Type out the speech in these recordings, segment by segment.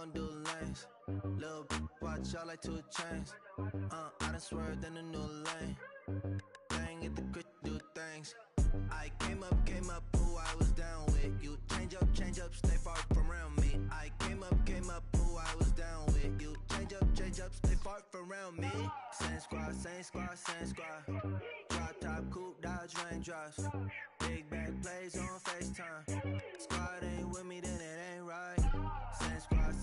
don't do lanes. Little watch y'all like 2 chains. I done swerved in a new lane. Bang at the grit, do things. I came up, who I was down with. You change up, stay far from around me. I came up, who I was down with. You change up, stay far from around me. Same squad. Drop top, coupe, dodge, raindrops. Big bag plays on FaceTime. Squad ain't with me, then it ain't right. Same squad.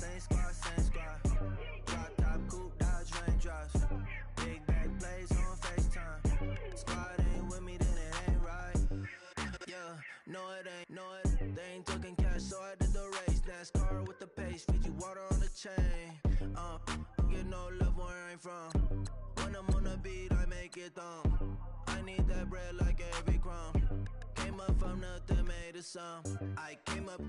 Drop top, coupe, dodge, raindrops. Big bag plays on FaceTime. Squad ain't with me, then it ain't right. Yeah, no it ain't, they ain't talking cash, so I did the race. NASCAR with the pace, feed you water on the chain. Get no love where I ain't from. When I'm on the beat, I make it thumb. I need that bread like every crumb. Came up from nothing, made a sum. I came up,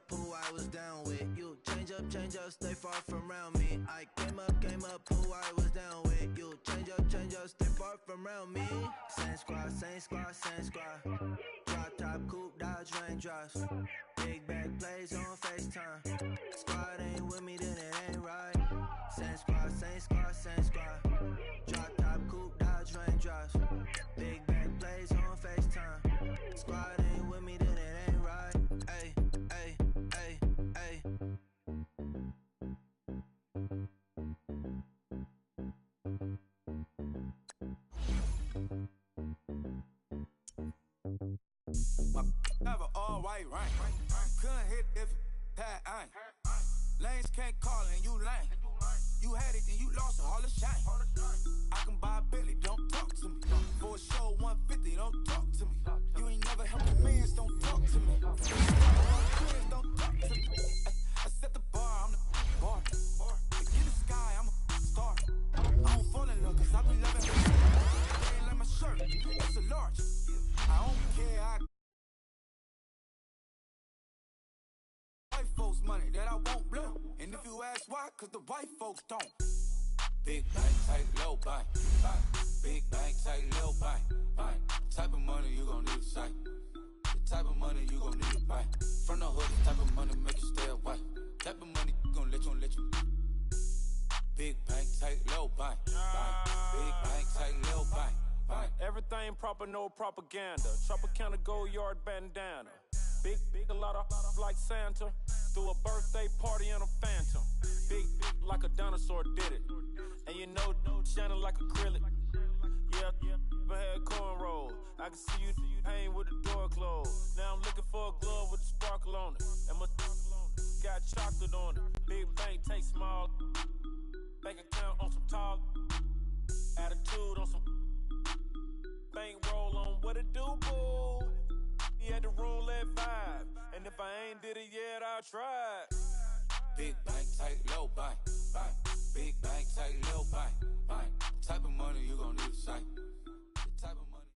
who I was down with. You change up, stay far from around me. I came up, who I was down with. You change up, stay far from around me. Same squad. Drop top, coupe, dodge, raindrops. Big bag plays on FaceTime. Squad ain't with me, then it ain't right. Same squad. Drop top, coupe, dodge, raindrops. Big bag plays on FaceTime. Squad ain't with me, then it ain't right. Ay. Never all white rain. Couldn't hit if it had ain't. Lanes can't call and you lame. You had it and you lost it, all the shame. I can buy a Billy, don't talk to me. For a show 150, don't talk to me. You ain't never helped a man, don't talk to me. Don't talk to me. I set the bar, I'm the bar. To get the sky, I'm a star. I don't fall in love cause I be loving her. They ain't like my shirt, it's a large. I don't care, white folks money that I won't blow. And if you ask why, cause the white folks don't. Big bank, tight, low bank. Big bank, tight, low bank. Type of money you gon' need to sight. The type of money you gon' need to buy. From the hood, the type of money make you stay away. Type of money gon' let you. Big bank, tight, low bank. Big bank, tight, low bank. Everything proper, no propaganda. Tropicana gold yard bandana. Big, a lot of like Santa. Threw a birthday party in a phantom. Big, like a dinosaur did it. And you know, shining like acrylic. Yeah, I had cornrows. I can see you hang with the door closed. Now I'm looking for a glove with a sparkle on it. And my got chocolate on it. Big bank, take small. Bank account on some talk. Attitude on some bank roll on what it do, boo. He had the roulette vibe. And if I ain't did it yet, I'll try. Big bank, tight, low bank. Big bank, tight, low bank. Type of money you gon' need to sight. The type of money.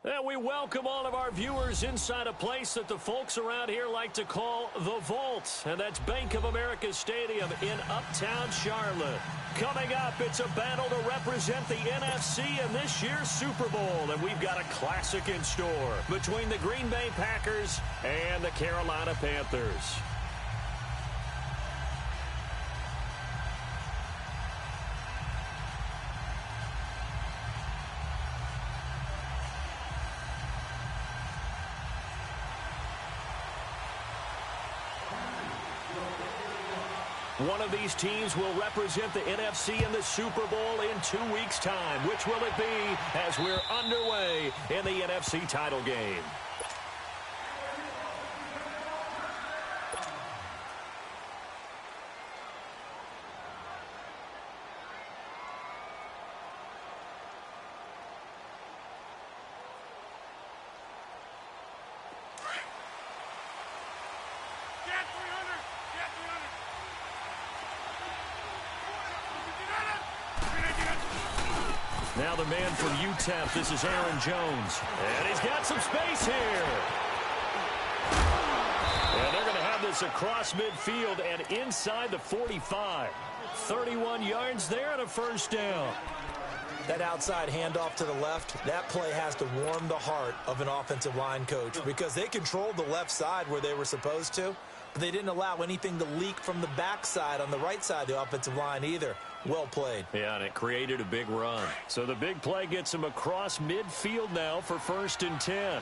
And we welcome all of our viewers inside a place that the folks around here like to call the Vault. And that's Bank of America Stadium in Uptown Charlotte. Coming up, it's a battle to represent the NFC in this year's Super Bowl. And we've got a classic in store between the Green Bay Packers and the Carolina Panthers. One of these teams will represent the NFC in the Super Bowl in 2 weeks' time. Which will it be as we're underway in the NFC title game? Now the man from UTEP, this is Aaron Jones. And he's got some space here. And they're going to have this across midfield and inside the 45. 31 yards there and a first down. That outside handoff to the left, that play has to warm the heart of an offensive line coach because they controlled the left side where they were supposed to. but they didn't allow anything to leak from the backside on the right side of the offensive line either. Well played. Yeah, and it created a big run. So the big play gets him across midfield now for 1st and 10.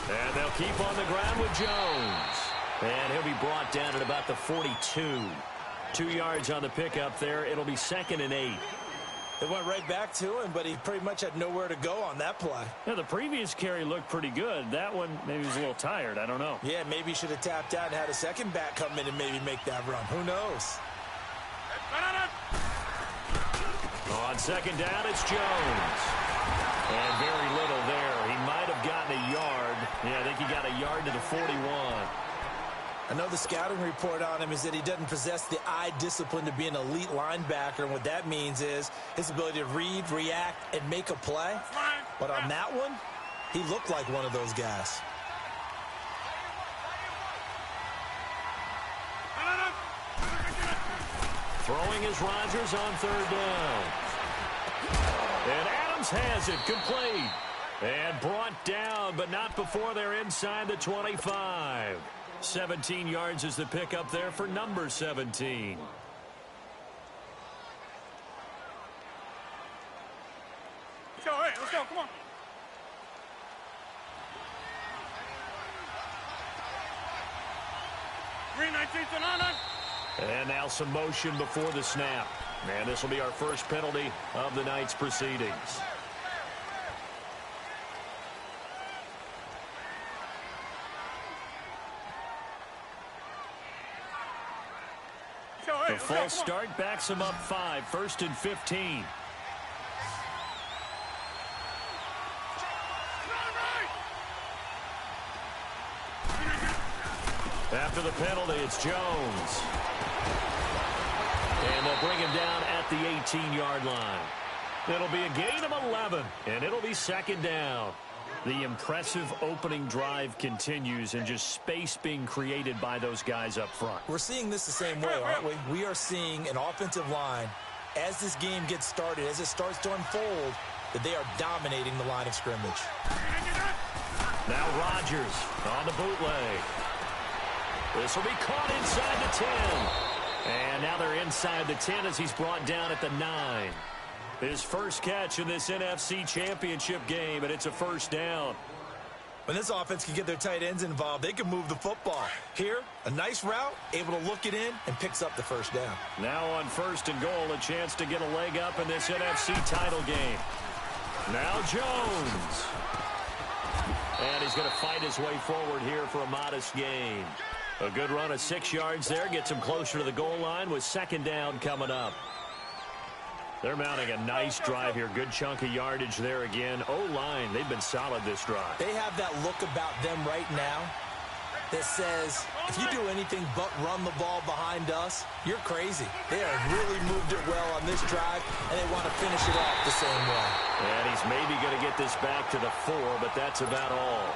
And they'll keep on the ground with Jones. And he'll be brought down at about the 42. 2 yards on the pickup there. It'll be 2nd and 8. They went right back to him, but he pretty much had nowhere to go on that play. Yeah, the previous carry looked pretty good. That one, maybe he was a little tired. I don't know. Yeah, maybe he should have tapped out and had a second back come in and maybe make that run. Who knows? On 2nd down, it's Jones. And very little there. He might have gotten a yard. Yeah, I think he got a yard to the 41. I know the scouting report on him is that he doesn't possess the eye discipline to be an elite linebacker, and what that means is his ability to read, react, and make a play. But on that one, he looked like one of those guys. Throwing is Rodgers on 3rd down. And Adams has it, complete. And brought down, but not before they're inside the 25. 17 yards is the pickup there for number 17. Let's go, come on. Green 19 And now some motion before the snap. And this will be our first penalty of the night's proceedings. The false start backs him up 5, 1st and 15. After the penalty, it's Jones. And they'll bring him down at the 18-yard line. It'll be a gain of 11, and it'll be 2nd down. The impressive opening drive continues, and just space being created by those guys up front. We're seeing this the same way, aren't we? We are seeing an offensive line, as this game gets started, as it starts to unfold, that they are dominating the line of scrimmage. Now Rodgers on the bootleg. This will be caught inside the 10. And now they're inside the 10 as he's brought down at the 9. His first catch in this NFC Championship game, and it's a 1st down. When this offense can get their tight ends involved, they can move the football. Here, a nice route, able to look it in, and picks up the 1st down. Now on 1st and goal, a chance to get a leg up in this NFC title game. Now Jones. And he's going to fight his way forward here for a modest gain. A good run of 6 yards there, gets him closer to the goal line with 2nd down coming up. They're mounting a nice drive here. Good chunk of yardage there again. O-line, they've been solid this drive. They have that look about them right now that says, if you do anything but run the ball behind us, you're crazy. They have really moved it well on this drive, and they want to finish it off the same way. And he's maybe going to get this back to the 4, but that's about all.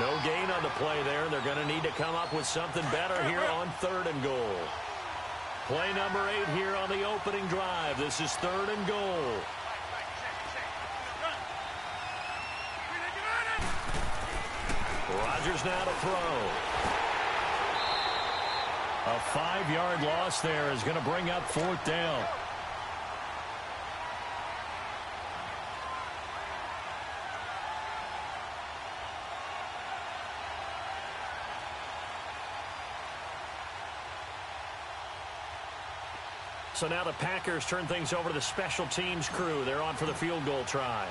No gain on the play there. They're going to need to come up with something better here on 3rd and goal. Play number 8 here on the opening drive. This is 3rd and goal. Rodgers now to throw. A 5-yard loss there is going to bring up 4th down. So now the Packers turn things over to the special teams crew. They're on for the field goal try.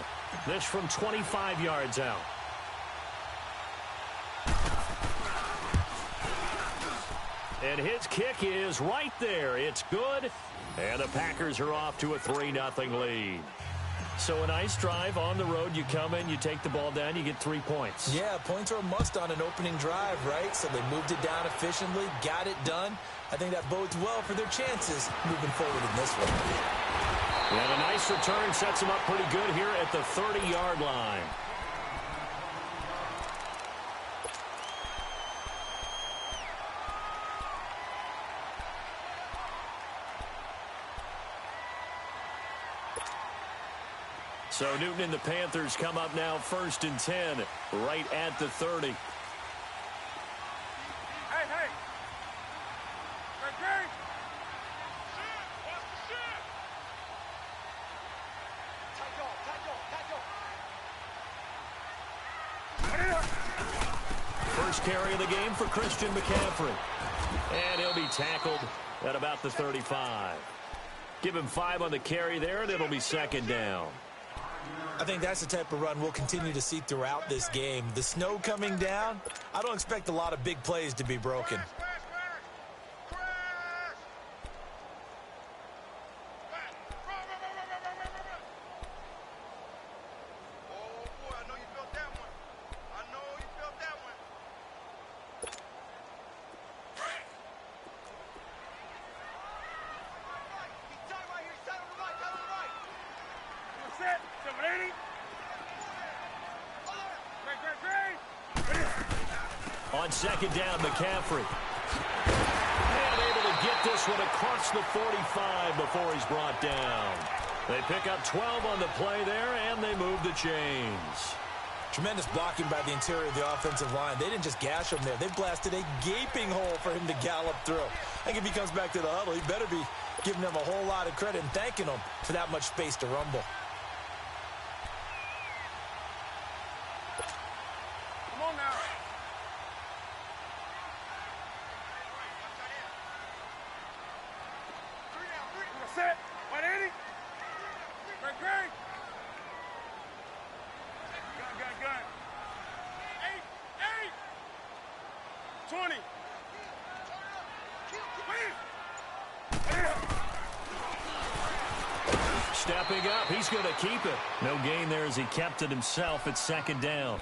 This from 25 yards out. And his kick is right there. It's good. And the Packers are off to a 3-0 lead. So a nice drive on the road. You come in, you take the ball down, you get 3 points. Yeah, points are a must on an opening drive, right? So they moved it down efficiently, got it done. I think that bodes well for their chances moving forward in this one. And a nice return sets them up pretty good here at the 30-yard line. So Newton and the Panthers come up now 1st and 10, right at the 30. Hey, hey. Great. Watch the shit. First carry of the game for Christian McCaffrey. And he'll be tackled at about the 35. Give him 5 on the carry there, and it'll be 2nd down. I think that's the type of run we'll continue to see throughout this game. The snow coming down, I don't expect a lot of big plays to be broken. On 2nd down, McCaffrey. And able to get this one across the 45 before he's brought down. They pick up 12 on the play there, and they move the chains. Tremendous blocking by the interior of the offensive line. They didn't just gash him there. They blasted a gaping hole for him to gallop through. I think if he comes back to the huddle, he better be giving them a whole lot of credit and thanking them for that much space to rumble. Come on now. Set. 180. Great. Gun. 8. 20. Stepping up, he's going to keep it. No gain there as he kept it himself at 2nd down.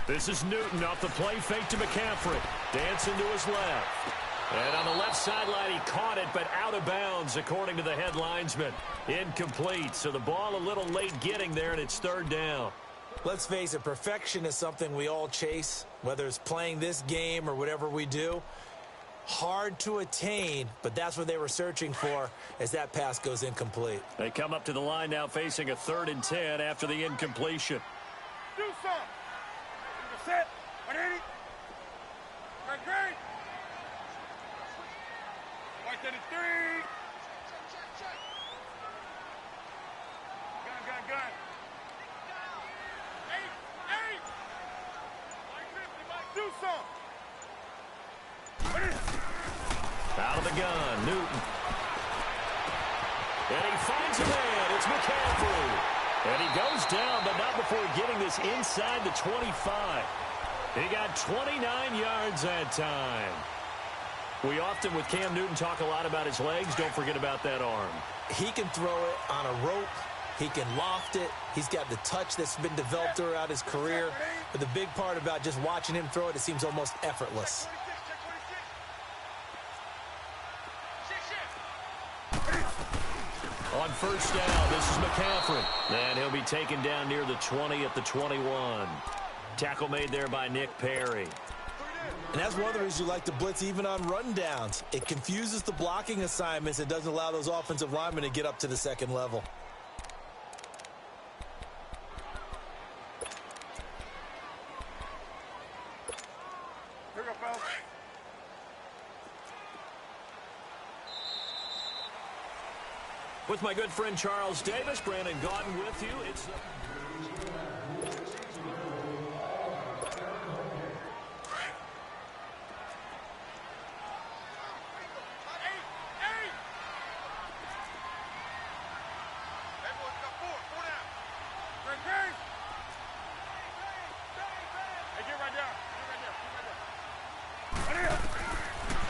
This is Newton off the play fake to McCaffrey. Dancing to his left. And on the left sideline, he caught it, but out of bounds, according to the head linesman. Incomplete, so the ball a little late getting there, and it's 3rd down. Let's face it, perfection is something we all chase, whether it's playing this game or whatever we do. Hard to attain, but that's what they were searching for as that pass goes incomplete. They come up to the line now facing a 3rd and 10 after the incompletion. Do something. Set. 180. Great. 133. Gun. 8. Do something. Out of the gun, Newton. And he finds a man. It's McCaffrey. And he goes down, but not before getting this inside the 25. He got 29 yards that time. We often, with Cam Newton, talk a lot about his legs. Don't forget about that arm. He can throw it on a rope. He can loft it. He's got the touch that's been developed throughout his career. But the big part about just watching him throw it seems almost effortless. On 1st down, this is McCaffrey. And he'll be taken down near the 20 at the 21. Tackle made there by Nick Perry. And that's one of the reasons you like to blitz even on rundowns. It confuses the blocking assignments. It doesn't allow those offensive linemen to get up to the 2nd level. Here we go, fellas. With my good friend Charles Davis, Brandon Gaudin with you. It's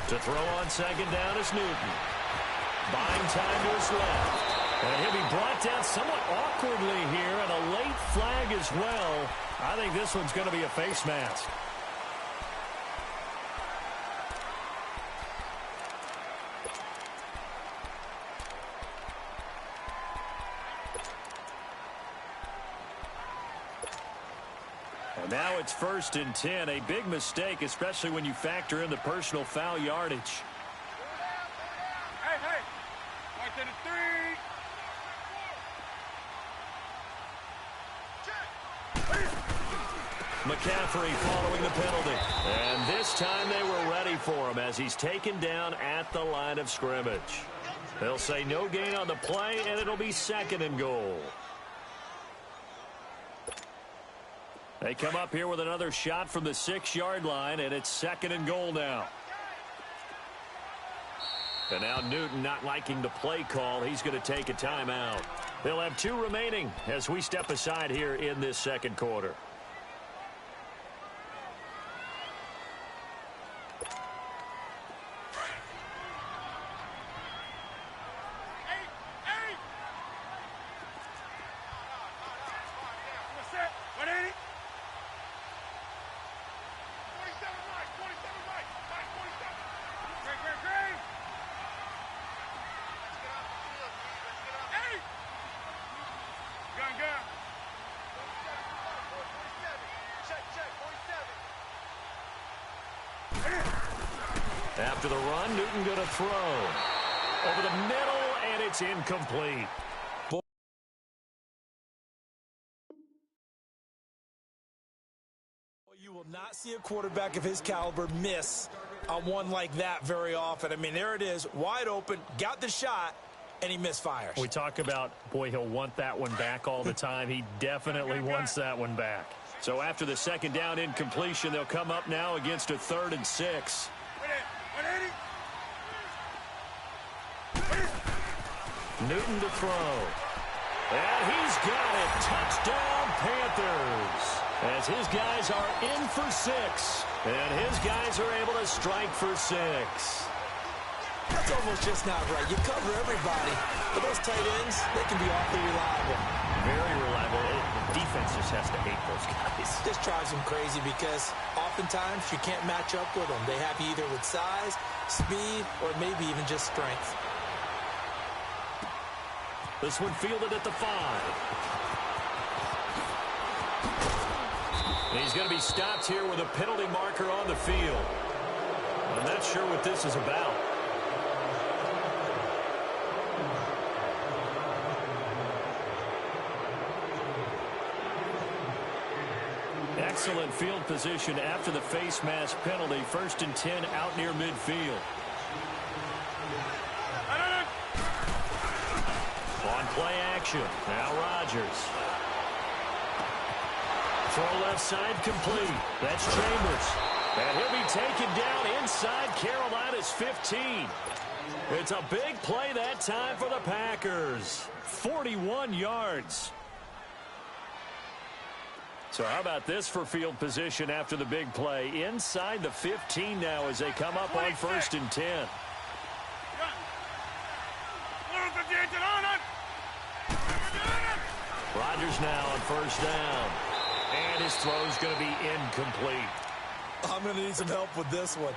to throw on 2nd down is Newton. buying time to his left. And he'll be brought down somewhat awkwardly here, and a late flag as well. I think this one's going to be a face mask. And now it's 1st and 10. A big mistake, especially when you factor in the personal foul yardage. Hey, right to the 3. McCaffrey following the penalty. And this time they were ready for him as he's taken down at the line of scrimmage. They'll say no gain on the play, and it'll be 2nd and goal. They come up here with another shot from the 6-yard line, and it's 2nd and goal now. And now Newton not liking the play call. He's going to take a timeout. They'll have 2 remaining as we step aside here in this 2nd quarter. After the run, Newton going to throw. Over the middle, and it's incomplete. You will not see a quarterback of his caliber miss on one like that very often. I mean, there it is, wide open, got the shot, and he misfires. We talk about, boy, he'll want that one back all the time. He definitely wants that one back. So after the 2nd down incompletion, they'll come up now against a 3rd and 6. Newton to throw. And he's got it. Touchdown, Panthers. As his guys are in for 6. And his guys are able to strike for 6. That's almost just not right. You cover everybody. But those tight ends, they can be awfully reliable. Very reliable. The defense just has to hate those guys. This drives them crazy because oftentimes you can't match up with them. They have you either with size, speed, or maybe even just strength. This one fielded at the 5. And he's going to be stopped here with a penalty marker on the field. I'm not sure what this is about. Excellent field position after the face mask penalty. 1st and 10 out near midfield. On play action. Now Rodgers. Throw left side complete. That's Chambers. And he'll be taken down inside Carolina's 15. It's a big play that time for the Packers. 41 yards. So how about this for field position after the big play? Inside the 15 now as they come up on 1st and 10. Rodgers now on 1st down. And his throw's going to be incomplete. I'm going to need some help with this one.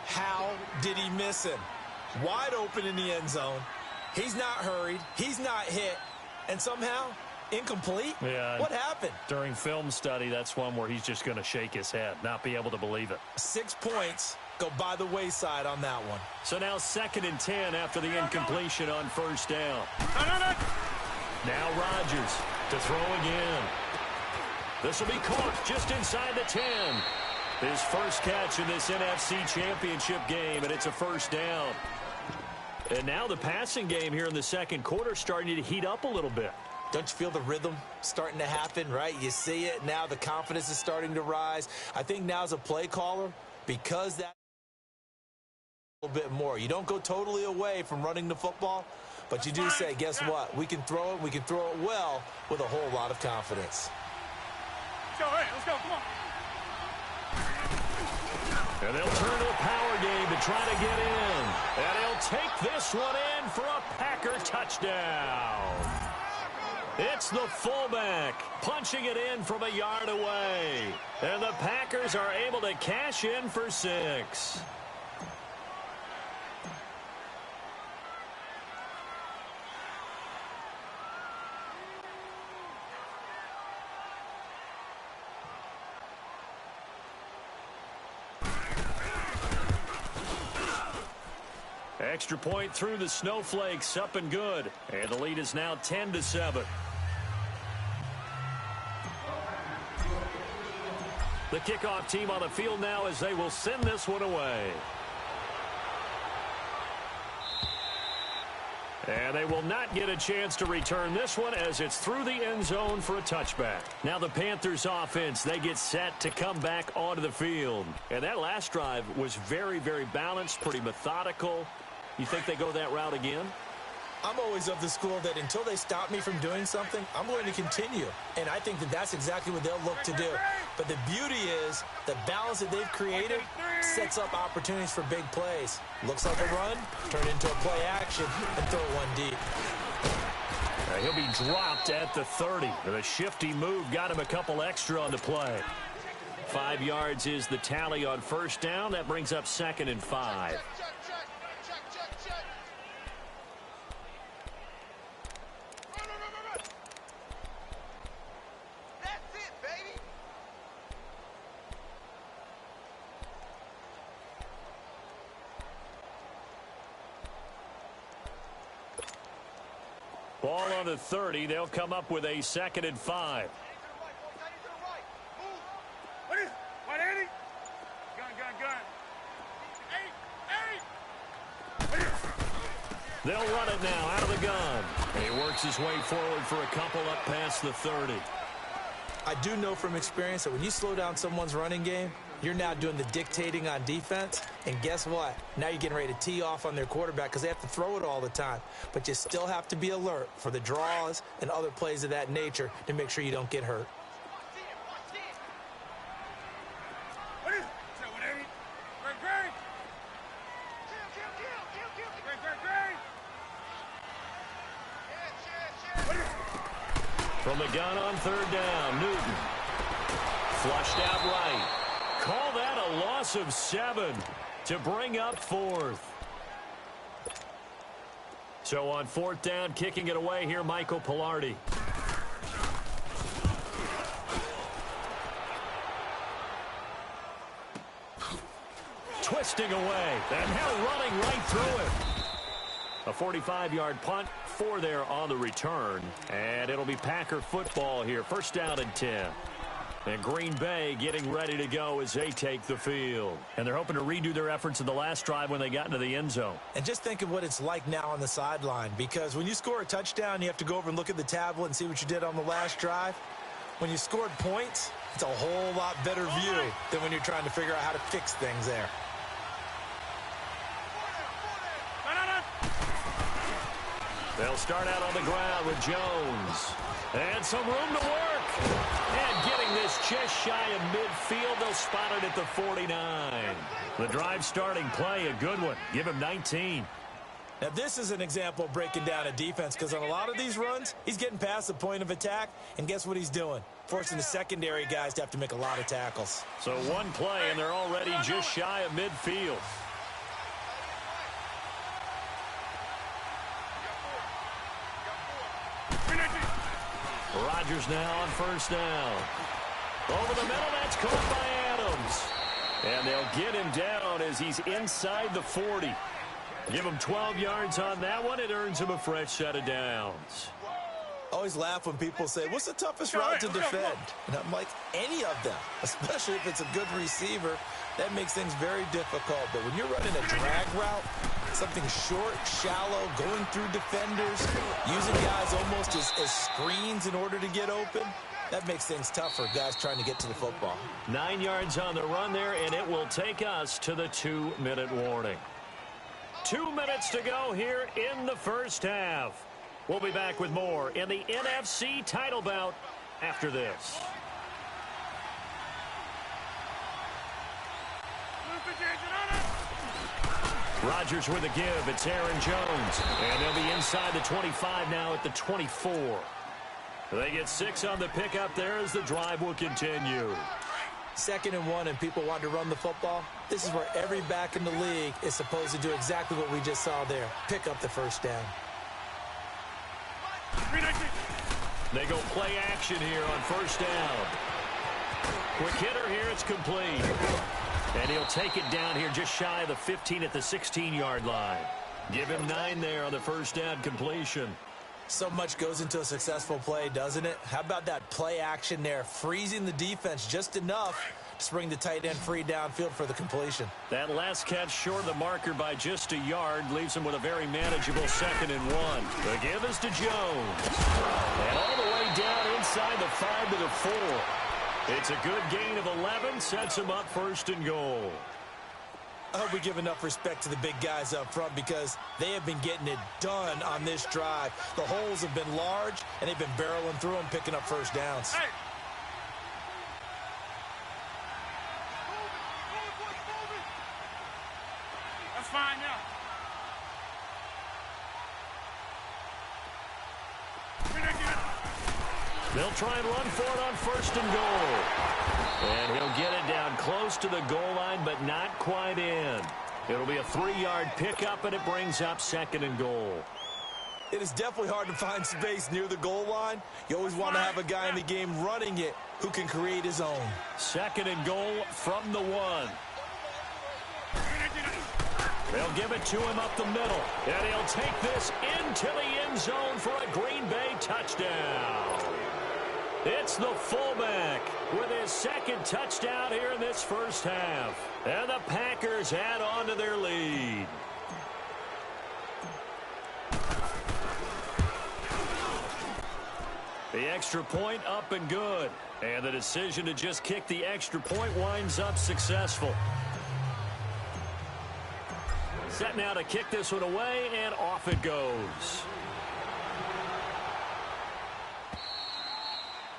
How did he miss him? Wide open in the end zone. He's not hurried. He's not hit. And somehow, incomplete? Yeah. What happened? During film study, that's one where he's just going to shake his head, not be able to believe it. 6 points go by the wayside on that one. So now 2nd and 10 after the incompletion on 1st down. Now Rodgers to throw again. This will be caught just inside the 10. His first catch in this NFC Championship game, and it's a 1st down. And now the passing game here in the 2nd quarter starting to heat up a little bit. Don't you feel the rhythm starting to happen, right? You see it. Now the confidence is starting to rise. I think now as a play caller, because that a little bit more. You don't go totally away from running the football, but you do say, guess what? We can throw it. We can throw it well with a whole lot of confidence. Let's go, hey, let's go, come on. And they'll turn to a power game to try to get in. And he'll take this one in for a Packer touchdown. It's the fullback punching it in from a yard away. And the Packers are able to cash in for 6. Extra point through the snowflakes, up and good. And the lead is now 10-7. The kickoff team on the field now as they will send this one away. And they will not get a chance to return this one as it's through the end zone for a touchback. Now the Panthers offense, they get set to come back onto the field. And that last drive was very, very balanced, pretty methodical. You think they go that route again? I'm always of the school that until they stop me from doing something, I'm going to continue. And I think that that's exactly what they'll look to do. But the beauty is the balance that they've created sets up opportunities for big plays. Looks like a run, turn into a play action, and throw one deep. He'll be dropped at the 30. The shifty move got him a couple extra on the play. 5 yards is the tally on first down. That brings up 2nd and 5. Ball on the 30. They'll come up with a 2nd and 5. They'll run it now out of the gun. And he works his way forward for a couple up past the 30. I do know from experience that when you slow down someone's running game, you're now doing the dictating on defense. And guess what? Now you're getting ready to tee off on their quarterback because they have to throw it all the time. But you still have to be alert for the draws and other plays of that nature to make sure you don't get hurt. From the gun on 3rd down, Newton. Flushed out right. Call that a loss of 7 to bring up 4th. So on 4th down, kicking it away here, Michael Pilardi. Twisting away, and now running right through it. A 45-yard punt, 4 there on the return. And it'll be Packer football here. 1st down and 10. And Green Bay getting ready to go as they take the field. And they're hoping to redo their efforts in the last drive when they got into the end zone. And just think of what it's like now on the sideline. Because when you score a touchdown, you have to go over and look at the tablet and see what you did on the last drive. When you scored points, it's a whole lot better view than when you're trying to figure out how to fix things there. They'll start out on the ground with Jones. And some room to work. And getting this just shy of midfield, they'll spot it at the 49. The drive starting play, a good one. Give him 19. Now, this is an example of breaking down a defense because on a lot of these runs, he's getting past the point of attack, and guess what he's doing? Forcing the secondary guys to have to make a lot of tackles. So one play, and they're already just shy of midfield. Rodgers now on 1st down. Over the middle, that's caught by Adams. And they'll get him down as he's inside the 40. Give him 12 yards on that one. It earns him a fresh set of downs. I always laugh when people say, what's the toughest route to defend? And I'm like, any of them, especially if it's a good receiver. That makes things very difficult. But when you're running a drag route, something short, shallow, going through defenders, using guys almost as screens in order to get open, that makes things tough for guys trying to get to the football. 9 yards on the run there, and it will take us to the 2-minute warning. 2 minutes to go here in the first half. We'll be back with more in the NFC title bout after this. Rodgers with a give. It's Aaron Jones. And they'll be inside the 25 now at the 24. They get 6 on the pickup there as the drive will continue. 2nd and 1 and people want to run the football. This is where every back in the league is supposed to do exactly what we just saw there. Pick up the first down. They go play action here on first down. Quick hitter here. It's complete. And he'll take it down here just shy of the 15 at the 16-yard line. Give him 9 there on the first down completion. So much goes into a successful play, doesn't it? How about that play action there, freezing the defense just enough to bring the tight end free downfield for the completion. That last catch short of the marker by just a yard leaves him with a very manageable 2nd and 1. The give is to Jones. And all the way down inside the 5 to the 4. It's a good gain of 11, sets him up 1st and goal. I hope we give enough respect to the big guys up front because they have been getting it done on this drive. The holes have been large, and they've been barreling through them, picking up first downs. Hey. That's fine now. They'll try and run for it on 1st and goal. And he'll get it down close to the goal line, but not quite in. It'll be a 3-yard pickup, and it brings up 2nd and goal. It is definitely hard to find space near the goal line. You always want to have a guy in the game running it who can create his own. 2nd and goal from the 1. They'll give it to him up the middle, and he'll take this into the end zone for a Green Bay touchdown. It's the fullback with his 2nd touchdown here in this first half. And the Packers add on to their lead. The extra point up and good. And the decision to just kick the extra point winds up successful. Set now to kick this one away, and off it goes.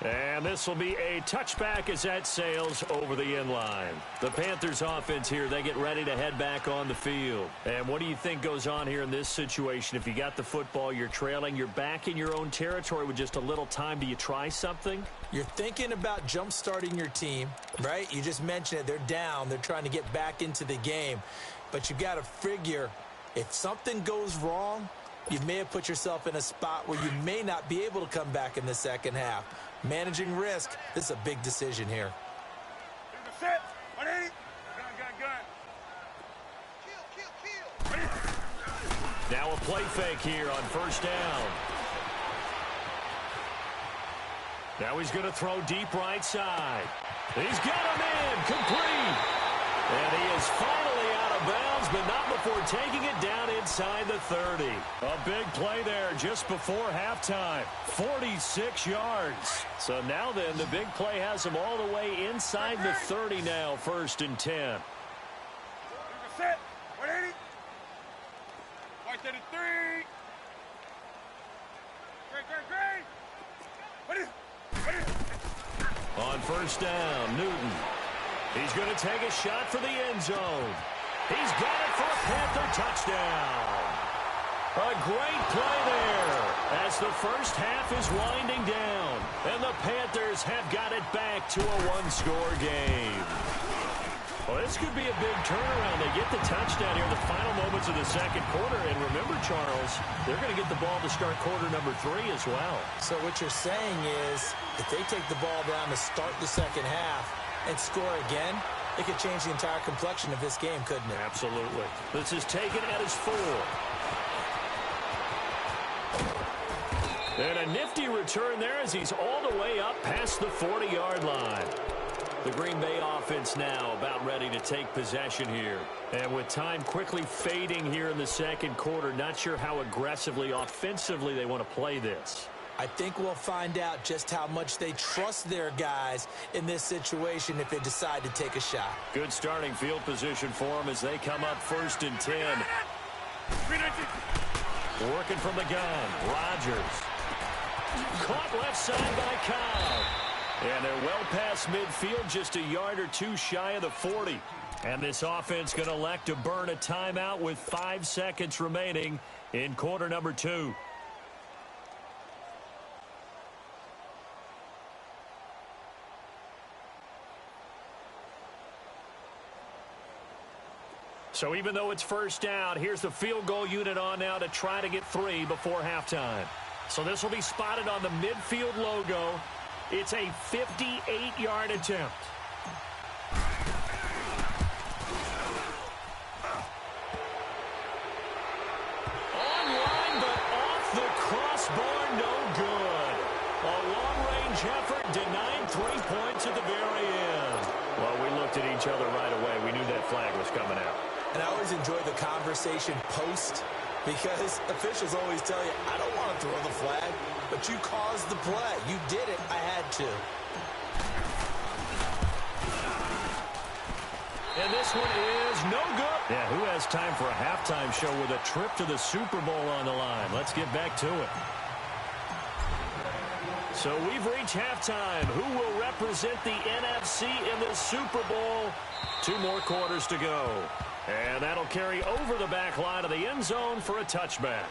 And this will be a touchback as that sails over the end line. The Panthers offense here, they get ready to head back on the field. And what do you think goes on here in this situation? If you got the football, you're trailing, you're back in your own territory with just a little time. Do you try something? You're thinking about jump-starting your team, right? You just mentioned it. They're down. They're trying to get back into the game. But you got to figure if something goes wrong, you may have put yourself in a spot where you may not be able to come back in the second half. Managing risk, this is a big decision here. Set. 180. Gun. Now a play fake here on first down. Now he's going to throw deep right side. He's got him in, complete. And he is finally out of bounds, but not before taking it down inside the 30. A big play there just before halftime. 46 yards. So now then, the big play has him all the way inside the 30 now, 1st and 10. Set. 180. 133. Great. On first down, Newton. He's going to take a shot for the end zone. He's got it for a Panther touchdown. A great play there as the first half is winding down. And the Panthers have got it back to a 1-score game. Well, this could be a big turnaround. They get the touchdown here in the final moments of the second quarter. And remember, Charles, they're going to get the ball to start quarter number 3 as well. So what you're saying is if they take the ball down to start the second half and score again, it could change the entire complexion of this game, couldn't it? Absolutely. This is taken at his 4. And a nifty return there as he's all the way up past the 40-yard line. The Green Bay offense now about ready to take possession here. And with time quickly fading here in the second quarter, not sure how aggressively, offensively they want to play this. I think we'll find out just how much they trust their guys in this situation if they decide to take a shot. Good starting field position for them as they come up 1st and 10. Working from the gun, Rodgers. Caught left side by Cobb. And they're well past midfield, just a yard or two shy of the 40. And this offense going to elect to burn a timeout with 5 seconds remaining in quarter number 2. So even though it's first down, here's the field goal unit on now to try to get 3 before halftime. So this will be spotted on the midfield logo. It's a 58-yard attempt. Online, but off the crossbar, no good. A long-range effort denied 3 points at the very end. Well, we looked at each other right away. We knew that flag was coming out. And I always enjoy the conversation post because officials always tell you, I don't want to throw the flag, but you caused the play. You did it. I had to. And this one is no good. Yeah, who has time for a halftime show with a trip to the Super Bowl on the line? Let's get back to it. So we've reached halftime. Who will represent the NFC in the Super Bowl? 2 more quarters to go. And that'll carry over the back line of the end zone for a touchback.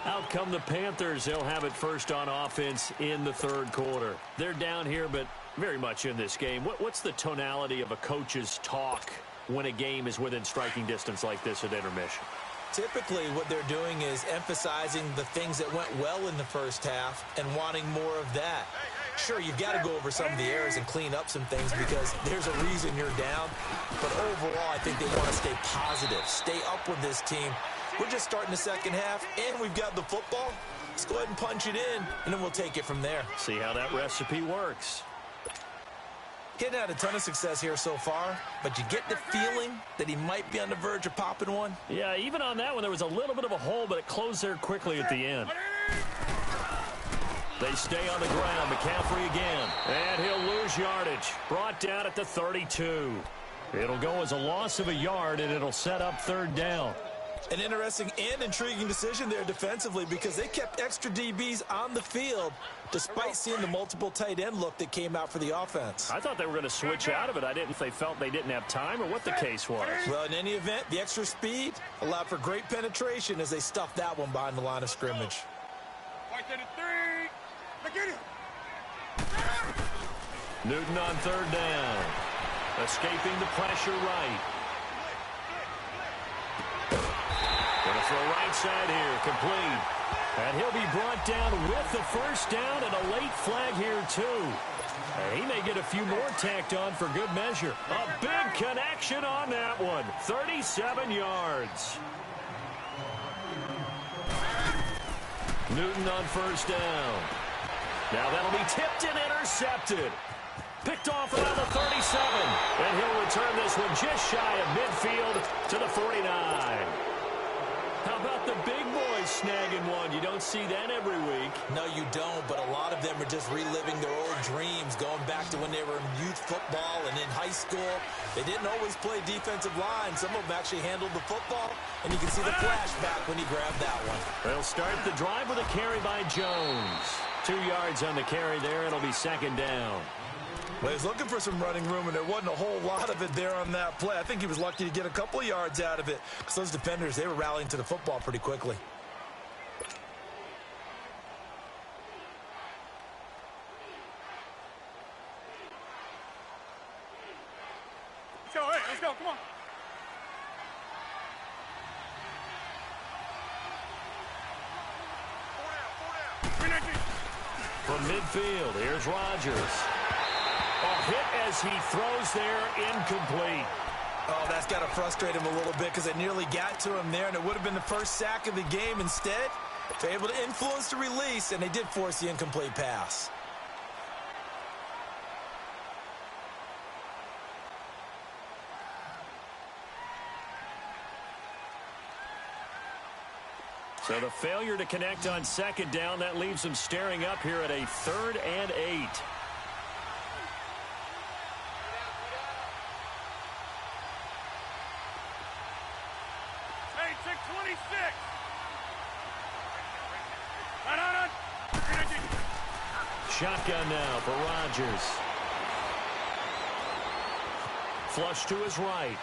Out come the Panthers. They'll have it first on offense in the 3rd quarter. They're down here, but very much in this game. What's the tonality of a coach's talk when a game is within striking distance like this at intermission? Typically, what they're doing is emphasizing the things that went well in the first half and wanting more of that. Sure, you've got to go over some of the errors and clean up some things because there's a reason you're down. But overall, I think they want to stay positive, stay up with this team. We're just starting the second half, and we've got the football. Let's go ahead and punch it in, and then we'll take it from there. See how that recipe works. Getting had a ton of success here so far, but you get the feeling that he might be on the verge of popping one. Yeah, even on that one, there was a little bit of a hole, but it closed there quickly at the end. They stay on the ground. McCaffrey again. And he'll lose yardage. Brought down at the 32. It'll go as a loss of a yard, and it'll set up 3rd down. An interesting and intriguing decision there defensively because they kept extra DBs on the field despite seeing the multiple tight end look that came out for the offense. I thought they were going to switch out of it. I didn't know if they felt they didn't have time or what the case was. Well, in any event, the extra speed allowed for great penetration as they stuffed that one behind the line of scrimmage. Newton on 3rd down. Escaping the pressure right. Going to throw right side here, complete. And he'll be brought down with the first down and a late flag here, too. He may get a few more tacked on for good measure. A big connection on that one. 37 yards. Newton on 1st down. Now that'll be tipped and intercepted. Picked off around the 37. And he'll return this one just shy of midfield to the 49. How about the big boys snagging one? You don't see that every week. No, you don't, but a lot of them are just reliving their old dreams, going back to when they were in youth football and in high school. They didn't always play defensive line. Some of them actually handled the football, and you can see the flashback when he grabbed that one. They'll start the drive with a carry by Jones. 2 yards on the carry there. It'll be 2nd down. Well, he was looking for some running room, and there wasn't a whole lot of it there on that play. I think he was lucky to get a couple of yards out of it because those defenders, they were rallying to the football pretty quickly. Let's go, come on. From midfield, here's Rodgers. A hit as he throws there, incomplete. Oh, that's got to frustrate him a little bit because they nearly got to him there, and it would have been the first sack of the game. Instead, they're able to influence the release, and they did force the incomplete pass. So the failure to connect on 2nd down, that leaves them staring up here at a 3rd and 8. Shotgun now for Rodgers. Flush to his right.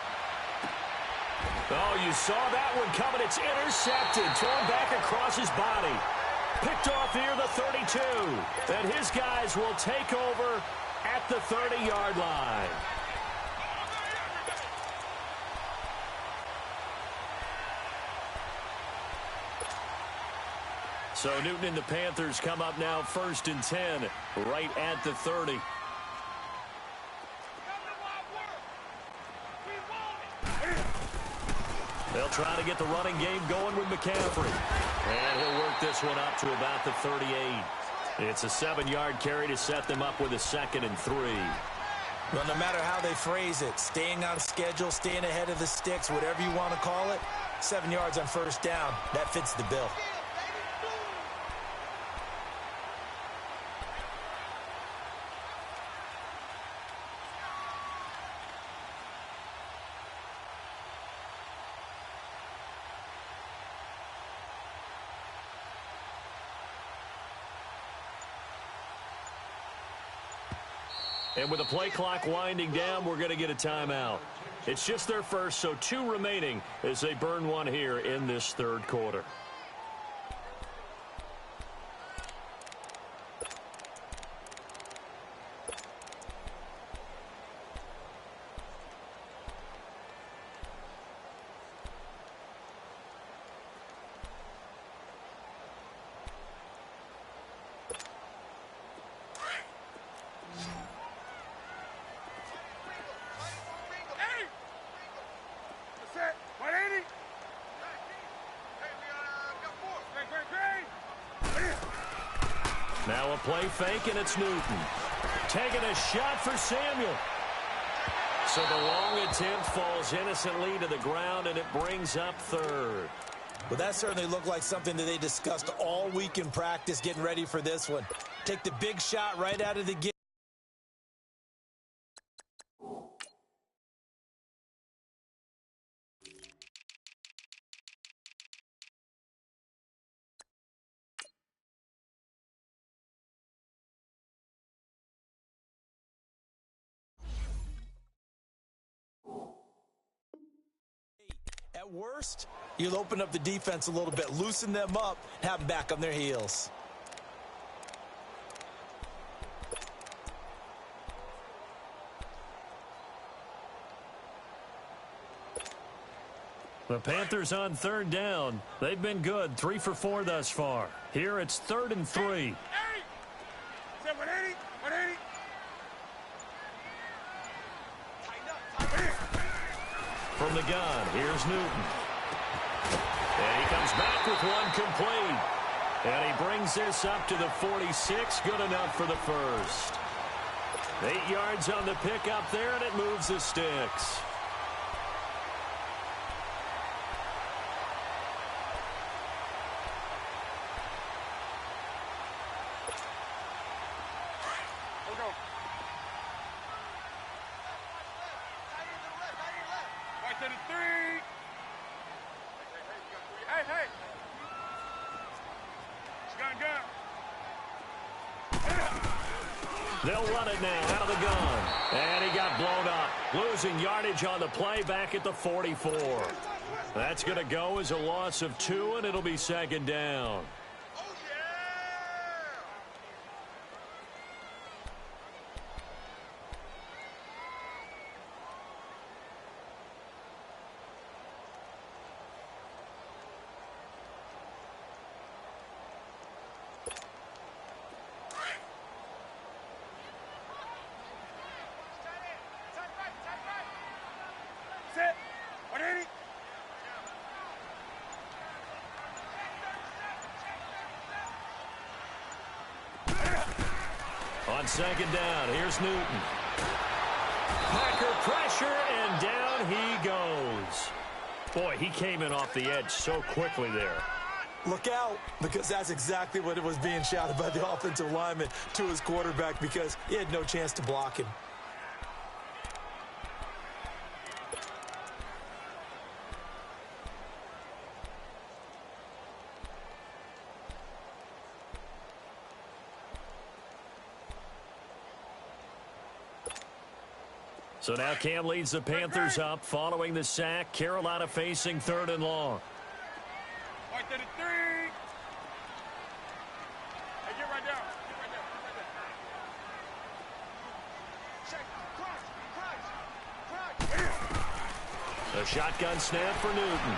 Oh, you saw that one coming. It's intercepted. Thrown back across his body. Picked off near the 32. And his guys will take over at the 30-yard line. So Newton and the Panthers come up now 1st and 10, right at the 30. They'll try to get the running game going with McCaffrey. And he'll work this one up to about the 38. It's a 7-yard carry to set them up with a 2nd and 3. Well, no matter how they phrase it, staying on schedule, staying ahead of the sticks, whatever you want to call it, 7 yards on 1st down, that fits the bill. And with the play clock winding down, we're going to get a timeout. It's just their first, so 2 remaining as they burn one here in this 3rd quarter. Now a play fake, and it's Newton. Taking a shot for Samuel. So the long attempt falls innocently to the ground, and it brings up 3rd. Well, that certainly looked like something that they discussed all week in practice getting ready for this one. Take the big shot right out of the gate. At worst, you'll open up the defense a little bit, loosen them up, have them back on their heels. The Panthers on 3rd down. They've been good, 3 for 4 thus far. Here it's 3rd and 3. From the gun, here's Newton. And he comes back with one complete. And he brings this up to the 46, good enough for the first. 8 yards on the pickup there, and it moves the sticks. They'll run it now out of the gun. And he got blown up. Losing yardage on the play back at the 44. That's going to go as a loss of 2, and it'll be 2nd down. On 2nd down, here's Newton. Packer pressure, and down he goes. Boy, he came in off the edge so quickly there. Look out, because that's exactly what it was being shouted by the offensive lineman to his quarterback, because he had no chance to block him. So now Cam leads the Panthers up following the sack. Carolina facing 3rd and long. Right there to 3. Hey, get right down. Get right down. Get right down. Check. A shotgun snap for Newton.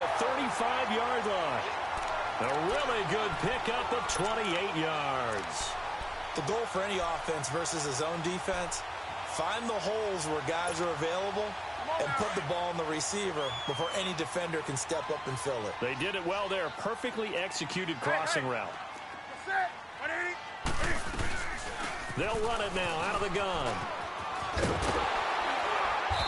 The 35-yard line. A really good pickup of 28 yards. The goal for any offense versus a zone defense, find the holes where guys are available and put the ball on the receiver before any defender can step up and fill it. They did it well there. Perfectly executed crossing route. They'll run it now out of the gun.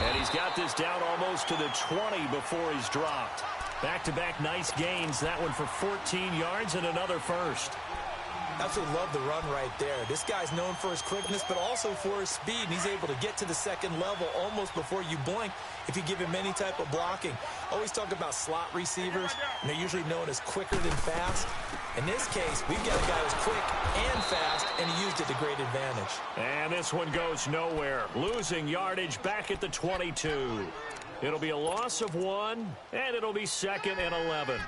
And he's got this down almost to the 20 before he's dropped. Back-to-back nice gains. That one for 14 yards and another first. Absolutely love the run right there. This guy's known for his quickness, but also for his speed. And he's able to get to the second level almost before you blink if you give him any type of blocking. Always talk about slot receivers, and they're usually known as quicker than fast. In this case, we've got a guy who's quick and fast, and he used it to great advantage. And this one goes nowhere. Losing yardage back at the 22. It'll be a loss of 1, and it'll be 2nd and 11.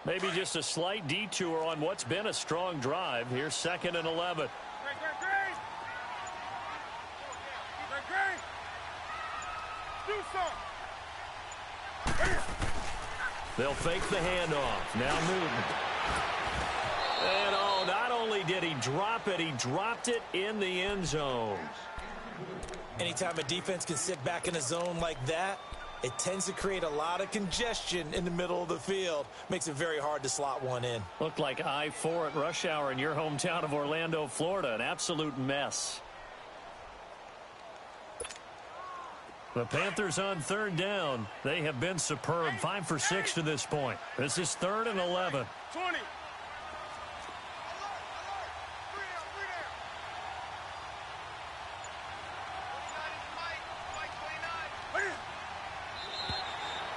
Maybe just a slight detour on what's been a strong drive. Here's 2nd and 11. They'll fake the handoff. Now Newton. And not only did he drop it, he dropped it in the end zone. Anytime a defense can sit back in a zone like that, it tends to create a lot of congestion in the middle of the field. Makes it very hard to slot one in. Looked like I-4 at rush hour in your hometown of Orlando, Florida. An absolute mess. The Panthers on 3rd down. They have been superb. 5 for 6 to this point. This is 3rd and 11. 20.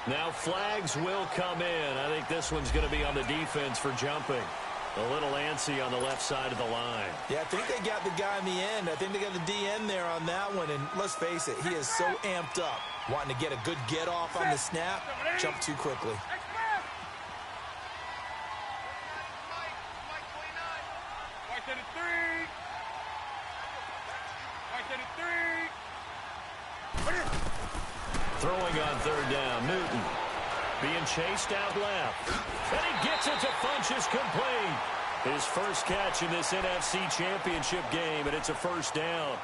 Now flags will come in. I think this one's going to be on the defense for jumping. A little antsy on the left side of the line. Yeah, I think they got the guy in the end. I think they got the DN there on that one. And let's face it, he is so amped up, wanting to get a good get off on the snap, jump too quickly. Throwing on 3rd down, Newton. Being chased out left. And he gets it to Funchess complete. His first catch in this NFC Championship game, and it's a 1st down.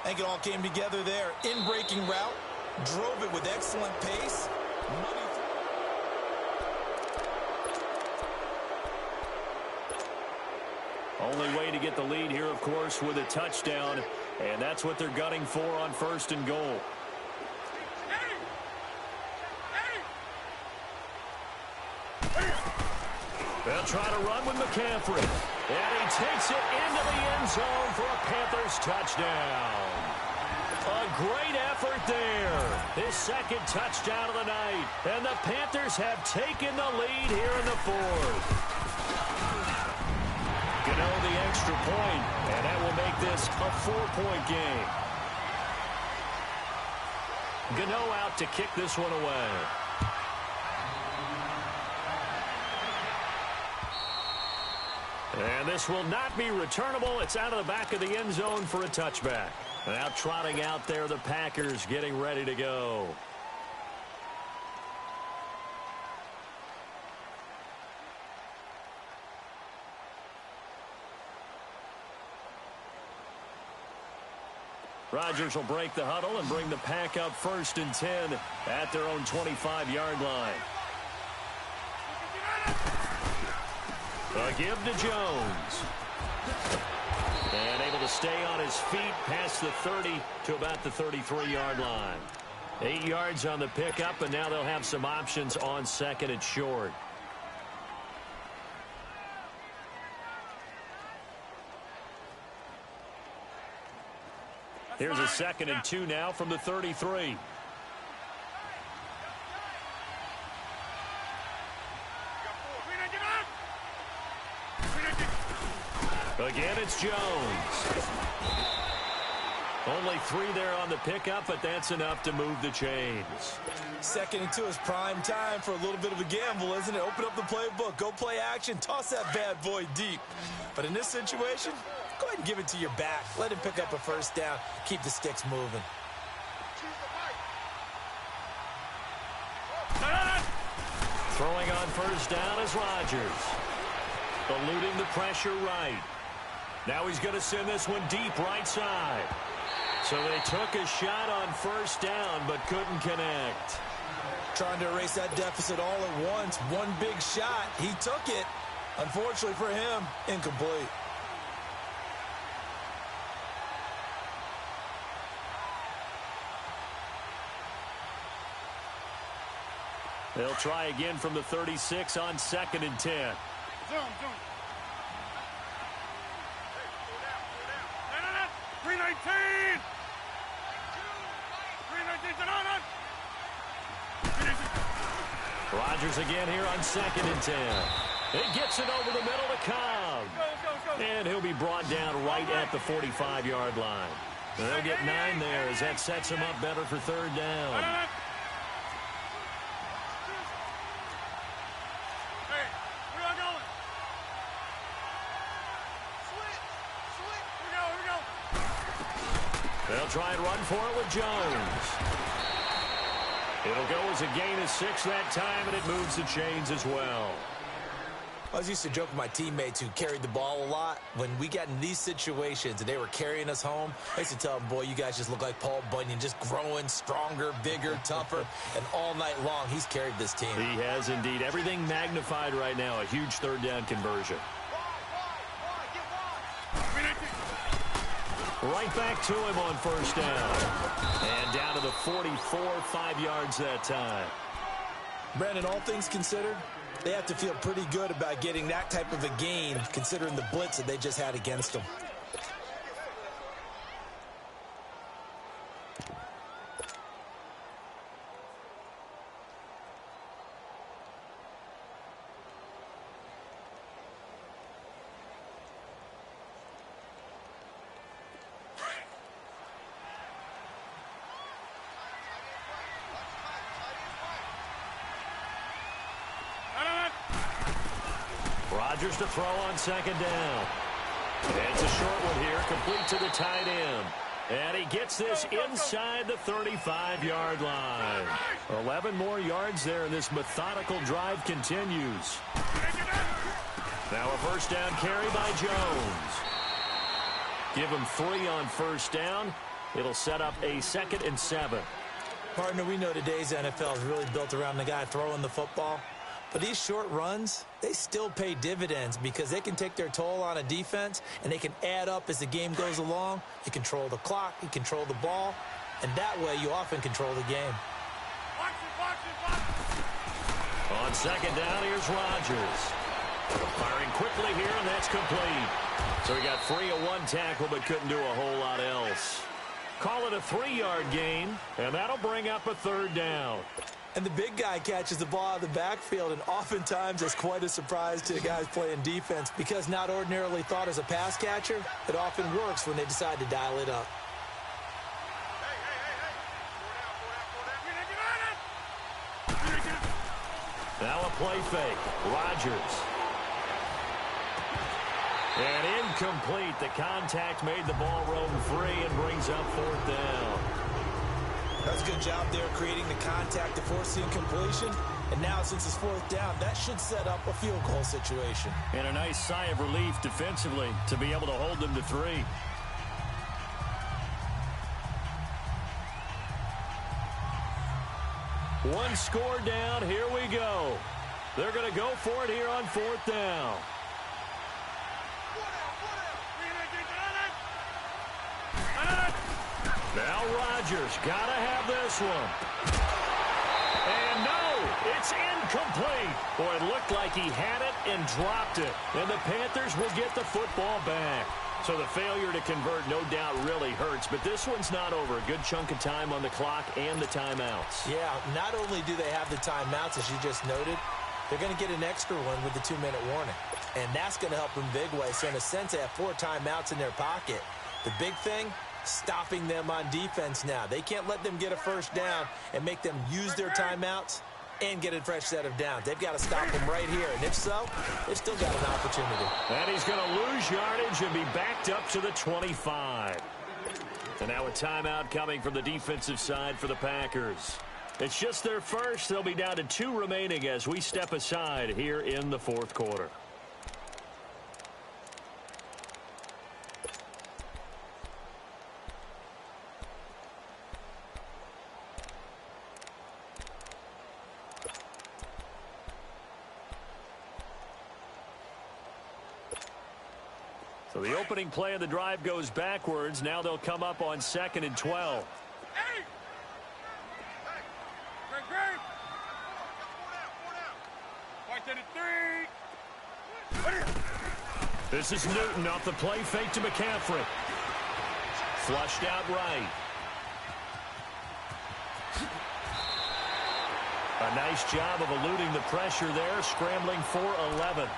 I think it all came together there. In-breaking route, drove it with excellent pace. Only way to get the lead here, of course, with a touchdown, and that's what they're gunning for on 1st and goal. They'll try to run with McCaffrey. And he takes it into the end zone for a Panthers touchdown. A great effort there. His 2nd touchdown of the night. And the Panthers have taken the lead here in the 4th. Gano the extra point, and that will make this a 4-point game. Gano out to kick this one away. And this will not be returnable. It's out of the back of the end zone for a touchback. Now trotting out there, the Packers getting ready to go. Rodgers will break the huddle and bring the pack up 1st and 10 at their own 25-yard line. A give to Jones. And able to stay on his feet past the 30 to about the 33-yard line. 8 yards on the pickup, and now they'll have some options on 2nd and short. Here's a 2nd and 2 now from the 33. Again, it's Jones. Only 3 there on the pickup, but that's enough to move the chains. 2nd and 2 is prime time for a little bit of a gamble, isn't it? Open up the playbook, go play action, toss that bad boy deep. But in this situation, go ahead and give it to your back. Let him pick up a first down. Keep the sticks moving. Throwing on first down is Rodgers. Eluding the pressure right. Now he's going to send this one deep right side. So they took a shot on first down but couldn't connect. Trying to erase that deficit all at once. One big shot. He took it. Unfortunately for him, incomplete. They'll try again from the 36 on 2nd and 10. Zoom. 319! 319! Rodgers again here on 2nd and 10. He gets it over the middle to Cobb. And he'll be brought down right at the 45-yard line. They'll get 9 there as that sets him up better for 3rd down. Hey, where y'all going? Here we go. They'll try and run for it with Jones. It'll go as a gain of 6 that time, and it moves the chains as well. I was used to joke with my teammates who carried the ball a lot. When we got in these situations and they were carrying us home, I used to tell them, boy, you guys just look like Paul Bunyan, just growing stronger, bigger, tougher. And all night long, he's carried this team. He has indeed. Everything magnified right now. A huge 3rd down conversion. Right back to him on first down. And down to the 44, 5 yards that time. Brandon, all things considered, they have to feel pretty good about getting that type of a gain, considering the blitz that they just had against them. Rodgers to throw on 2nd down. It's a short one here, complete to the tight end. And he gets this inside the 35-yard line. 11 more yards there, and this methodical drive continues. Now a first down carry by Jones. Give him 3 on first down. It'll set up a 2nd and 7. Partner, we know today's NFL is really built around the guy throwing the football. But these short runs, they still pay dividends because they can take their toll on a defense and they can add up as the game goes along. You control the clock, you control the ball, and that way you often control the game. On 2nd down, here's Rodgers. Firing quickly here, and that's complete. So he got free of 1 tackle but couldn't do a whole lot else. Call it a 3-yard gain, and that'll bring up a 3rd down. And the big guy catches the ball out of the backfield, and oftentimes it's quite a surprise to the guys playing defense because not ordinarily thought as a pass catcher, it often works when they decide to dial it up. Now a play fake. Rodgers. And incomplete. The contact made the ball roam free and brings up 4th down. That's a good job there creating the contact to force the incompletion. And now since it's 4th down, that should set up a field goal situation. And a nice sigh of relief defensively to be able to hold them to 3. One score down. Here we go. They're going to go for it here on 4th down. Now Rodgers got to have this one. And no, it's incomplete. Boy, it looked like he had it and dropped it. And the Panthers will get the football back. So the failure to convert no doubt really hurts, but this one's not over. A good chunk of time on the clock and the timeouts. Yeah, not only do they have the timeouts, as you just noted, they're going to get an extra one with the 2-minute warning. And that's going to help them big way. So in a sense, they have 4 timeouts in their pocket. The big thing, stopping them on defense now. They can't let them get a first down and make them use their timeouts and get a fresh set of downs. They've got to stop them right here. And if so, they've still got an opportunity. And he's going to lose yardage and be backed up to the 25. And now a timeout coming from the defensive side for the Packers. It's just their first. They'll be down to 2 remaining as we step aside here in the fourth quarter. So the opening play of the drive goes backwards. Now they'll come up on 2nd and 12. Hey! Greg! This is Newton off the play fake to McCaffrey. Flushed out right. A nice job of eluding the pressure there, scrambling for 11.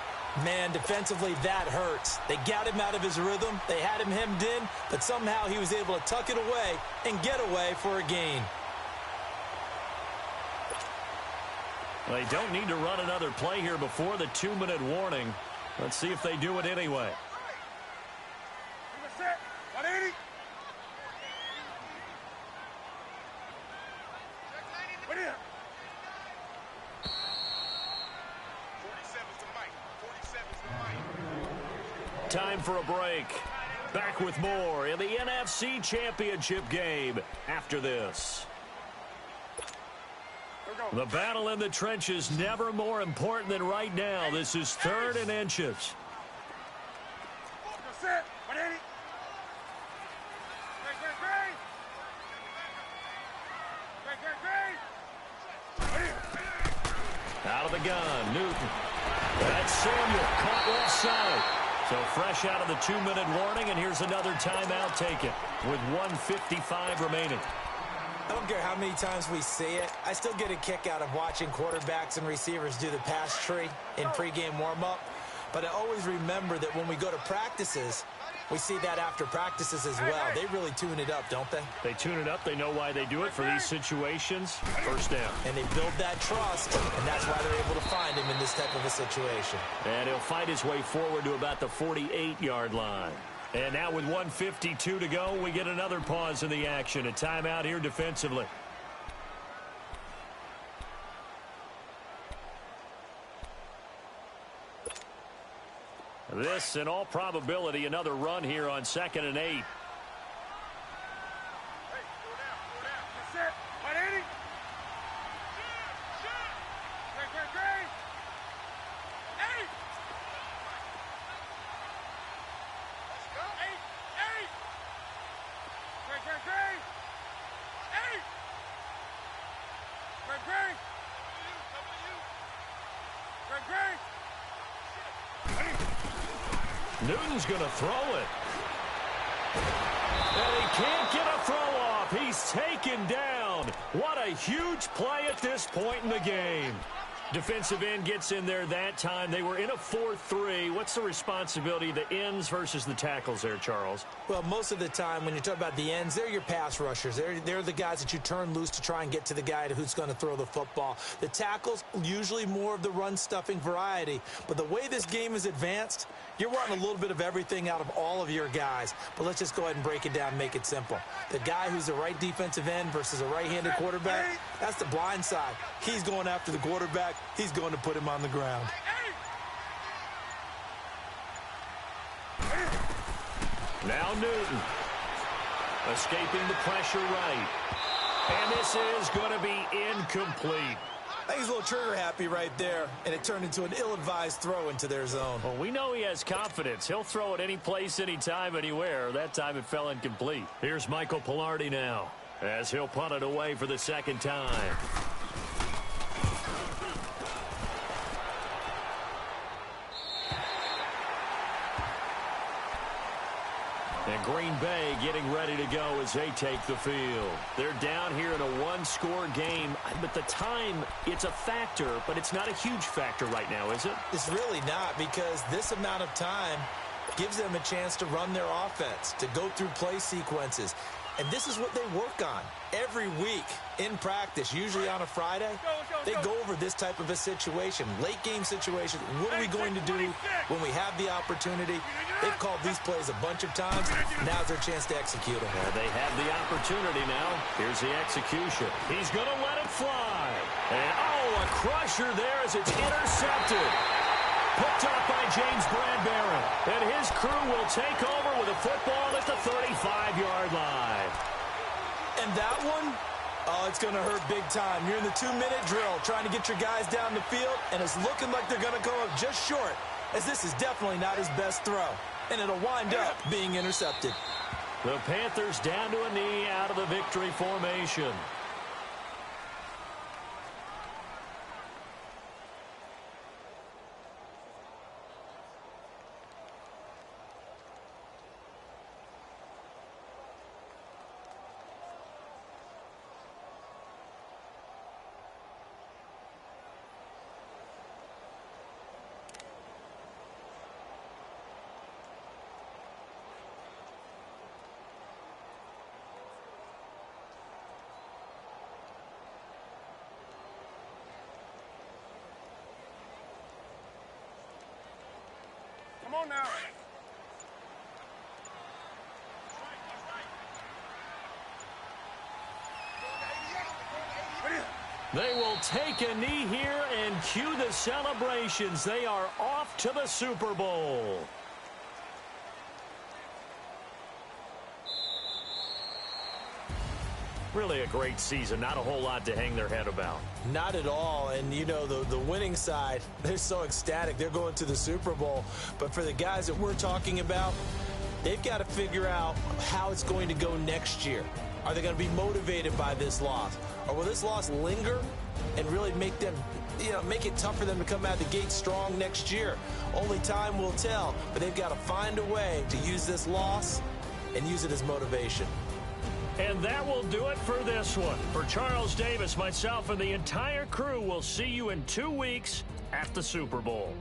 Man, defensively, that hurts. They got him out of his rhythm. They had him hemmed in, but somehow he was able to tuck it away and get away for a gain. They don't need to run another play here before the 2-minute warning. Let's see if they do it anyway. Set. 180. What is it? 47's the mic. 47's the mic. Time for a break. Back with more in the NFC Championship game after this. The battle in the trenches never more important than right now. This is 3rd and inches. Set. 180. Out of the gun, Newton. That's Samuel, caught left side. So fresh out of the 2-minute warning, and here's another timeout taken with 1:55 remaining. I don't care how many times we see it. I still get a kick out of watching quarterbacks and receivers do the pass tree in pregame warm-up. But I always remember that when we go to practices, we see that after practices as well. They really tune it up, don't they? They tune it up. They know why they do it for these situations. First down. And they build that trust, and that's why they're able to find him in this type of a situation. And he'll fight his way forward to about the 48-yard line. And now with 1:52 to go, we get another pause in the action. A timeout here defensively. This, in all probability, another run here on 2nd and 8. Set. 180. Greg. 8. Newton's going to throw it. And he can't get a throw off. He's taken down. What a huge play at this point in the game. Defensive end gets in there that time. They were in a 4-3. What's the responsibility of the ends versus the tackles there, Charles? Well, most of the time when you talk about the ends, they're your pass rushers. They're the guys that you turn loose to try and get to the guy who's going to throw the football. The tackles, usually more of the run-stuffing variety. But the way this game is advanced, you're wanting a little bit of everything out of all of your guys. But let's just go ahead and break it down and make it simple. The guy who's the right defensive end versus a right-handed quarterback, that's the blind side. He's going after the quarterback. He's going to put him on the ground. Now Newton. Escaping the pressure right. And this is going to be incomplete. I think he's a little trigger happy right there, and it turned into an ill-advised throw into their zone. Well, we know he has confidence. He'll throw it any place, anytime, anywhere. That time it fell incomplete. Here's Michael Pilardi now, as he'll punt it away for the second time. And Green Bay getting ready to go as they take the field. They're down here in a one-score game. But the time, it's a factor, but it's not a huge factor right now, is it? It's really not, because this amount of time gives them a chance to run their offense, to go through play sequences. And this is what they work on every week in practice, usually on a Friday. They go over this type of a situation, late-game situation. What are we going to do when we have the opportunity? They've called these plays a bunch of times. Now's their chance to execute them. Well, they have the opportunity now. Here's the execution. He's going to let it fly. And, a crusher there as it's intercepted. Picked up by James Bradbury. And his crew will take over with a football at the 35-yard line. And that one, it's going to hurt big time. You're in the 2-minute drill trying to get your guys down the field, and it's looking like they're going to come up just short, as this is definitely not his best throw. And it'll wind up being intercepted. The Panthers down to a knee out of the victory formation. Come on now. They will take a knee here and cue the celebrations. They are off to the Super Bowl. Really a great season. Not a whole lot to hang their head about. Not at all. And, you know, the winning side, they're so ecstatic. They're going to the Super Bowl. But for the guys that we're talking about, they've got to figure out how it's going to go next year. Are they going to be motivated by this loss? Or will this loss linger and really make them, make it tough for them to come out the gate strong next year? Only time will tell. But they've got to find a way to use this loss and use it as motivation. And that will do it for this one. For Charles Davis, myself, and the entire crew, we'll see you in 2 weeks at the Super Bowl.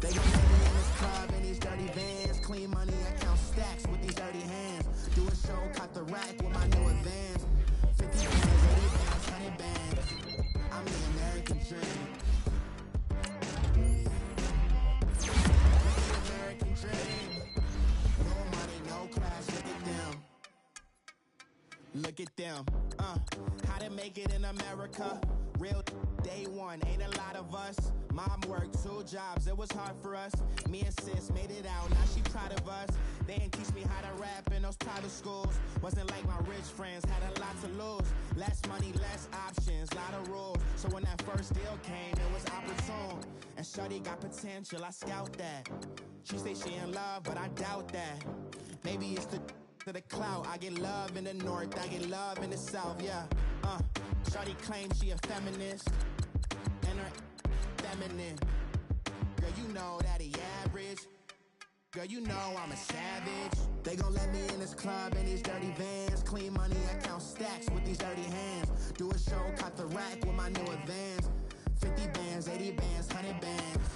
They gon' let me in this club in these dirty vans. Clean money, I count stacks with these dirty hands. Do a show, cut the rack with my new advance. 50 bands, 80 bands, 100 bands. I'm the American dream. The American dream. No money, no class, look at them. Look at them. How to make it in America. Real day one, ain't a lot of us. Mom worked 2 jobs, it was hard for us. Me and sis made it out, now she proud of us. They didn't teach me how to rap in those private schools. Wasn't like my rich friends, had a lot to lose. Less money, less options, lot of rules. So when that first deal came, it was opportune. And shorty got potential, I scout that. She say she in love, but I doubt that. Maybe it's to the clout. I get love in the north, I get love in the south, yeah. Shorty claims she a feminist, and her feminine. Girl, you know that he average. Girl, you know I'm a savage. They gon' let me in this club in these dirty vans. Clean money, I count stacks with these dirty hands. Do a show, cut the rack with my new advance. 50 bands, 80 bands, 100 bands.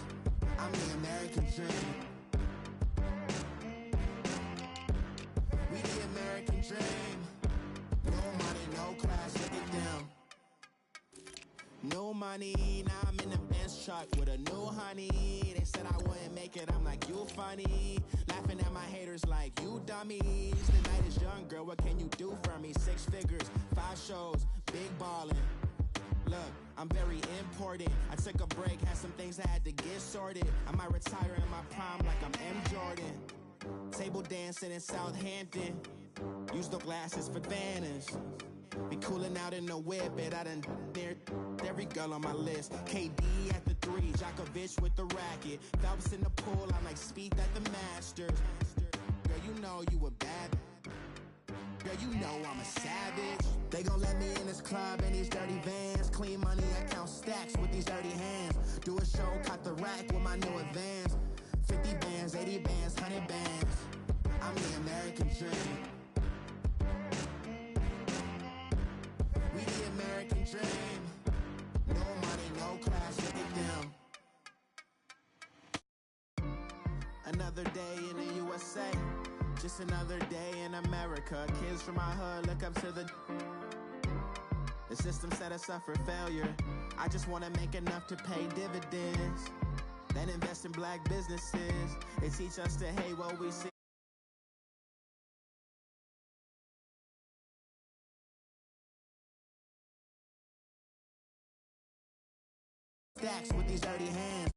I'm the American dream. We the American dream. No money, no class, look at them. No money, now I'm in the Benz truck with a new honey. They said I wouldn't make it, I'm like, you funny. Laughing at my haters like, you dummies. The night is young, girl, what can you do for me? 6 figures, 5 shows, big ballin'. Look, I'm very important. I took a break, had some things I had to get sorted. I might retire in my prime like I'm M. Jordan. Table dancing in Southampton. Use the glasses for Vannas. Be cooling out in the whip, but I done near every girl on my list. KD at the 3, Djokovic with the racket. Phelps in the pool, I'm like Speed at the Masters. Girl, you know you a bad. you know I'm a savage. They gon' let me in this club in these dirty vans. Clean money, I count stacks with these dirty hands. Do a show, cut the rack with my new advance. 50 bands, 80 bands, 100 bands. I'm the American dream. We the American dream. No money, no class, look at them. Another day in the USA. Just another day in America. Kids from my hood look up to the system set us up for failure. I just wanna make enough to pay dividends. Then invest in black businesses. They teach us to hate what we see. Stacks with these dirty hands.